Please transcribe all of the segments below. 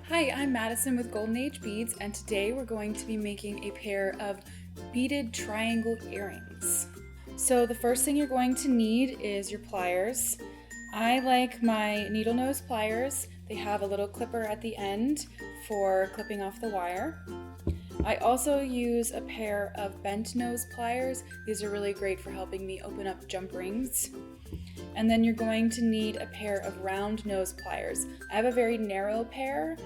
Hi, I'm Madison with Golden Age Beads, and today we're going to be making a pair of beaded triangle earrings. So the first thing you're going to need is your pliers. I like my needle nose pliers. They have a little clipper at the end for clipping off the wire. I also use a pair of bent nose pliers. These are really great for helping me open up jump rings. And then you're going to need a pair of round nose pliers. I have a very narrow pair.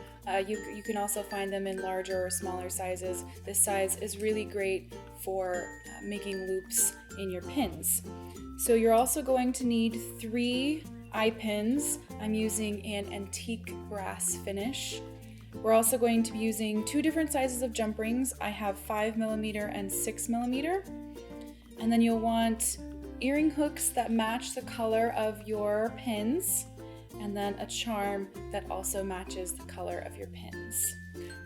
You can also find them in larger or smaller sizes. This size is really great for making loops in your pins. So you're also going to need 3 eye pins. I'm using an antique brass finish. We're also going to be using 2 different sizes of jump rings. I have 5mm and 6mm. And then you'll want earring hooks that match the color of your pins, and then a charm that also matches the color of your pins.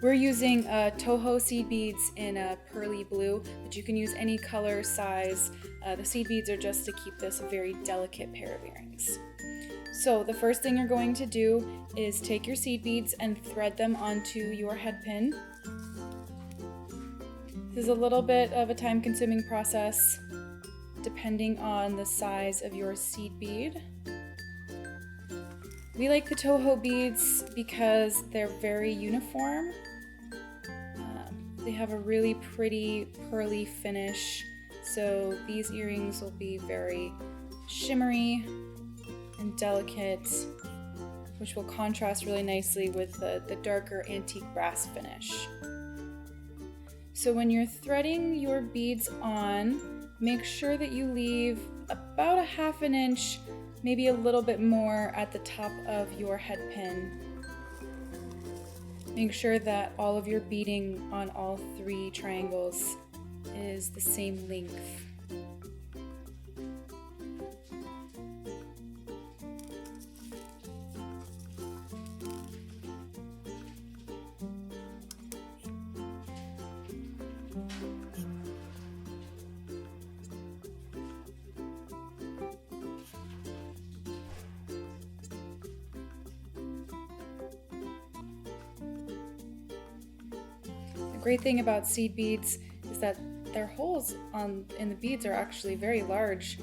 We're using Toho seed beads in a pearly blue, but you can use any color, size. The seed beads are just to keep this a very delicate pair of earrings. So the first thing you're going to do is take your seed beads and thread them onto your head pin. This is a little bit of a time-consuming process depending on the size of your seed bead. We like the Toho beads because they're very uniform. They have a really pretty pearly finish, so these earrings will be very shimmery and delicate, which will contrast really nicely with the darker antique brass finish. So when you're threading your beads on, make sure that you leave about 1/2 inch, maybe a little bit more at the top of your head pin. Make sure that all of your beading on all 3 triangles is the same length. The great thing about seed beads is that their holes in the beads are actually very large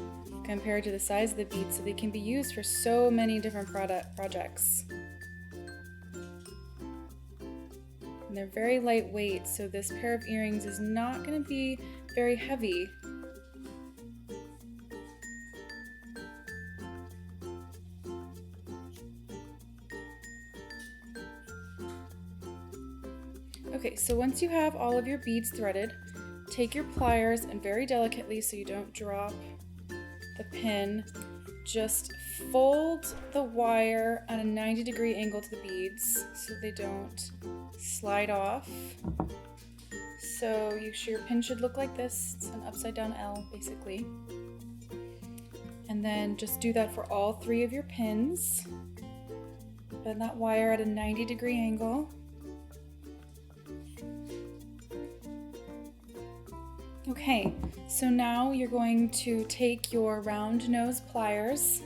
compared to the size of the beads, so they can be used for so many different projects. And they're very lightweight, so this pair of earrings is not going to be very heavy. Okay, so once you have all of your beads threaded, take your pliers and very delicately, so you don't drop the pin, just fold the wire at a 90-degree angle to the beads so they don't slide off. So your pin should look like this. It's an upside down L basically. And then just do that for all 3 of your pins. Bend that wire at a 90-degree angle. Okay, so now you're going to take your round nose pliers,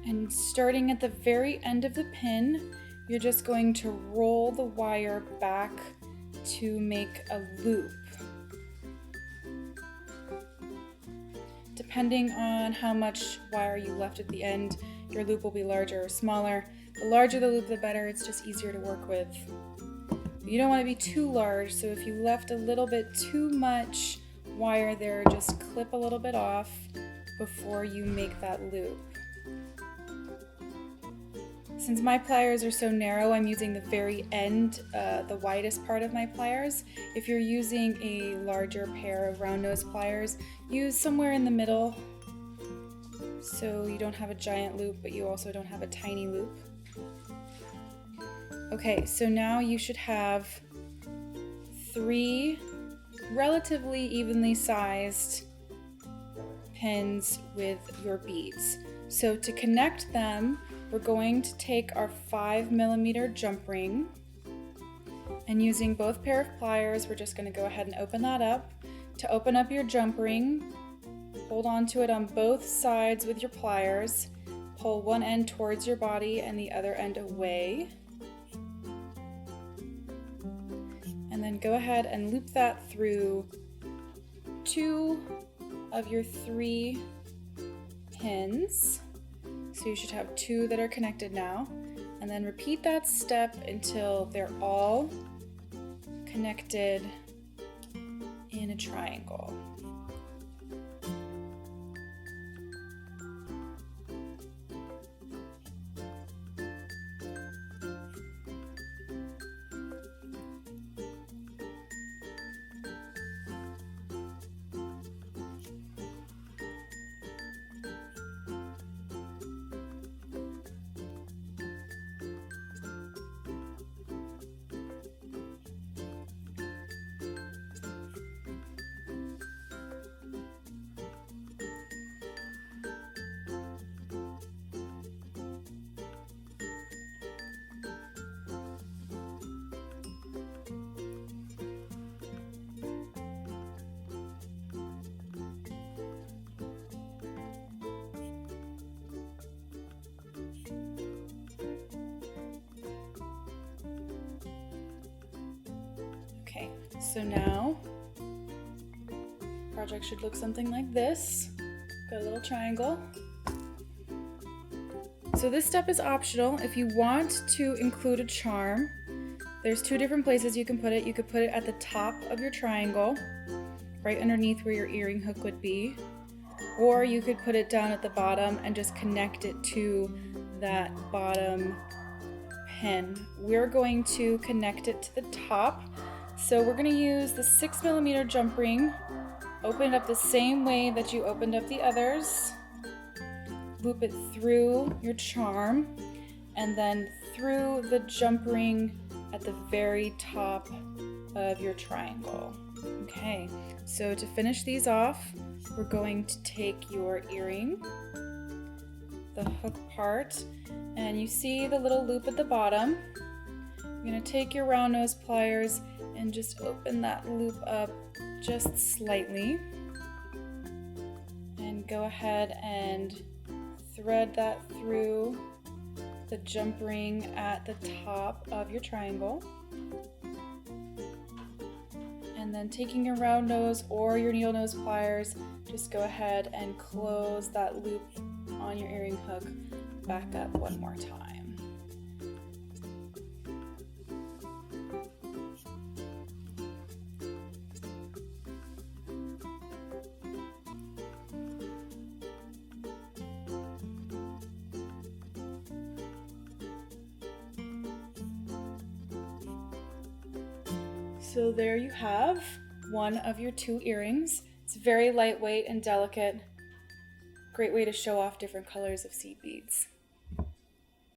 and starting at the very end of the pin, you're just going to roll the wire back to make a loop. Depending on how much wire you left at the end, your loop will be larger or smaller. The larger the loop, the better. It's just easier to work with. You don't want to be too large, so if you left a little bit too much wire there, just clip a little bit off before you make that loop. Since my pliers are so narrow, I'm using the very end, the widest part of my pliers. If you're using a larger pair of round nose pliers, use somewhere in the middle so you don't have a giant loop, but you also don't have a tiny loop. Okay, so now you should have 3 relatively evenly sized pins with your beads. So to connect them, we're going to take our 5mm jump ring, and using both pair of pliers, we're just going to go ahead and open that up. To open up your jump ring, hold on to it on both sides with your pliers, pull one end towards your body and the other end away. then go ahead and loop that through 2 of your 3 pins. So you should have 2 that are connected now. And then repeat that step until they're all connected in a triangle. Okay, so now project should look something like this. Got a little triangle. So this step is optional. If you want to include a charm, there's 2 different places you can put it. You could put it at the top of your triangle, right underneath where your earring hook would be, or you could put it down at the bottom and just connect it to that bottom pin. We're going to connect it to the top. So we're going to use the 6mm jump ring, open it up the same way that you opened up the others, loop it through your charm, and then through the jump ring at the very top of your triangle. Okay, so to finish these off, we're going to take your earring, the hook part, and you see the little loop at the bottom. You're going to take your round nose pliers and just open that loop up just slightly, and go ahead and thread that through the jump ring at the top of your triangle. And then taking your round nose or your needle nose pliers, just go ahead and close that loop on your earring hook back up one more time. So there you have one of your 2 earrings. It's very lightweight and delicate. Great way to show off different colors of seed beads.